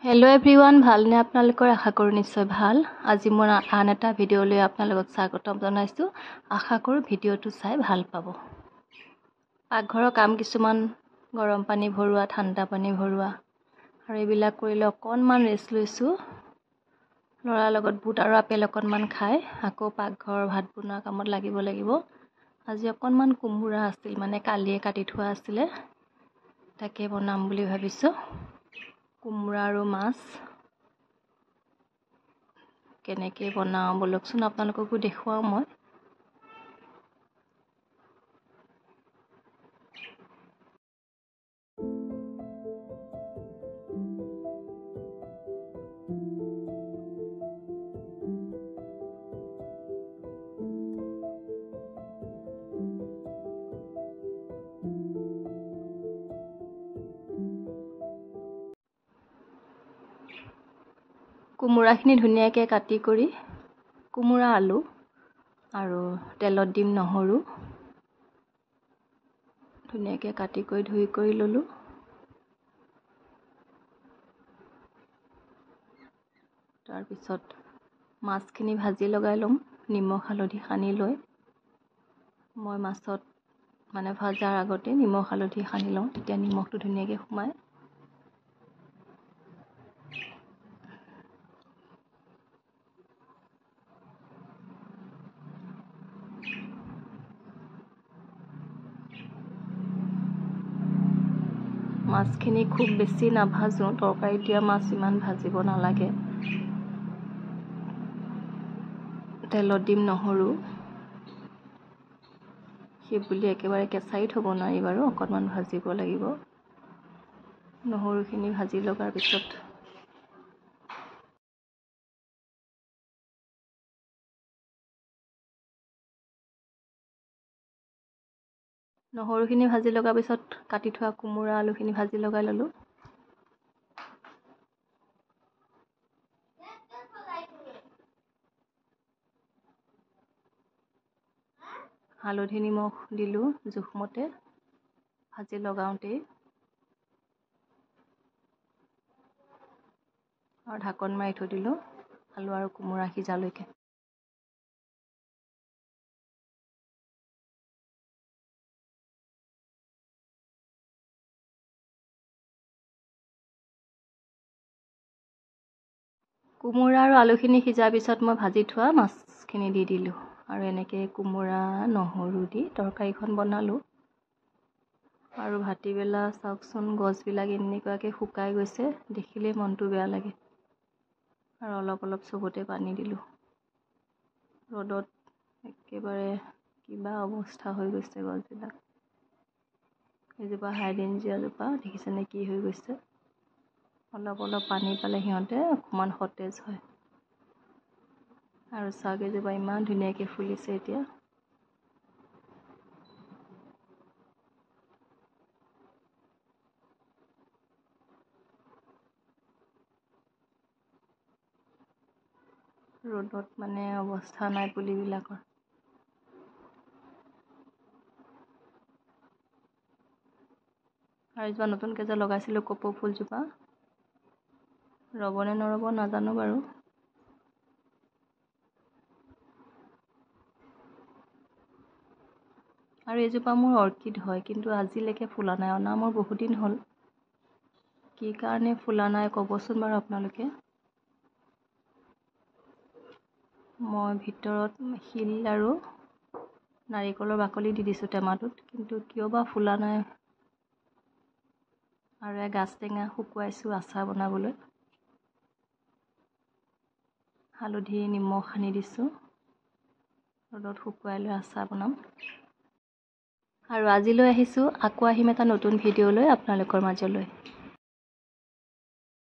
hello everyone ভালনে আপোনালোকৰ আশা কৰো নিশ্চয় ভাল আজি মই আন এটা ভিডিও লৈ আপোনালোকক স্বাগতম জনাইছো আশা কৰো ভিডিওটো চাই ভাল পাব পাকঘৰৰ কাম কিছুমান গৰম পানী ভৰোৱা ঠাণ্ডা পানী ভৰোৱা আৰু এইবিলাক কৰিলে অকনমান ৰেষ্ট লৈছো লৰাৰ লগত বুট আৰু আপেল অকনমান খাই আকৌ পাকঘৰৰ ভাত বনোৱা কামত লাগিব আজি অকনমান কুমুৰা আছিল মানে কালিয়ে কাটি থোৱা আছিল তাকে বনাম বুলি ভাবিছো কুমুৰা আৰু মাছ কেনেকৈ বনাও বলকচোন আপোনালোককো দেখুৱাও মই কুমুৰাখিনি ধুনীয়াকৈ কাটি কৰি কুমুৰা আলু আৰু তেলত দিম নহৰু ধুনীয়াকৈ কাটি কৰি ধুই কৰি ললো তাৰ পিছত মাছখিনি ভাজি লগাই লম নিমখ হালধি সানি লৈ মই মাছত মানে ভাজাৰ আগতে নিমখ হালধি সানি লওঁ তেতিয়া নিমখটো ধুনীয়াকৈ সোমায় মাছখিনি খুব বেছি নাভাজো তৰকাৰী দিয়া মাছ ইমান ভাজিব নালাগে তেলত দিম নহৰু সেই বুলি একেবাৰে কেঁচাই থব নোৱাৰি বাৰু অকনমান ভাজিব লাগিব নহৰুখিনি ভাজি লগাৰ পিছত নহৰুখিনি ভাজি লগাৰ পিছত কাটি থোৱা কুমুৰা আলুখিনি ভাজি লগাই ললো হালধি নিমখ দিলো জোখমতে ভাজি লগাওঁতে আৰু ঢাকন মাৰি থৈ দিলো আলু আৰু কুমুৰা সিজালৈকে কুমুৰা আৰু আলুখিনি সিজাৰ পিছত মই ভাজি থোৱা মাছখিনি দি দিলো আৰু এনেকৈ কুমুৰা নহৰু দি তৰকাৰীখন বনালো আৰু ভাটিবেলা চাওকচোন গছবিলাক এনেকুৱাকৈ শুকাই গৈছে দেখিলে মনটো বেয়া লাগে আৰু অলপ চবতে পানী দিলো ৰ'দত একেবাৰে কিবা অৱস্থা হৈ গৈছে গছবিলাক এজোপা হাইড্ৰেঞ্জিয়া জোপা দেখিছেনে কি হৈ গৈছে অলপ পানী পালে সিহঁতে অকমান সতেজ হয় আৰু চাওক এজোপা ইমান ধুনীয়াকৈ ফুলিছে এতিয়া ৰ'দত মানে অৱস্থা নাই পুলিবিলাকৰ আৰু এজোপা নতুনকৈ যে লগাইছিলোঁ কপৌ ফুলজোপা ৰ'বনে নৰ'ব নাজানো বাৰু আৰু এজোপা মোৰ অৰ্কিড হয় কিন্তু আজিলৈকে ফুলা নাই অনা মোৰ বহুত দিন হ'ল কি কাৰণে ফুলা নাই ক'বচোন বাৰু আপোনালোকে মই ভিতৰত শিল আৰু নাৰিকলৰ বাকলি দি দিছোঁ টেমাটোত কিন্তু কিয় বা ফুলা নাই আৰু গাজ টেঙা শুকুৱাইছোঁ আচাৰ বনাবলৈ হালধি নিমখ সানি দিছোঁ ৰ'দত শুকুৱাই লৈ আচাৰ বনাম আৰু আজিলৈ আহিছোঁ আকৌ আহিম এটা নতুন ভিডিঅ' লৈ আপোনালোকৰ মাজলৈ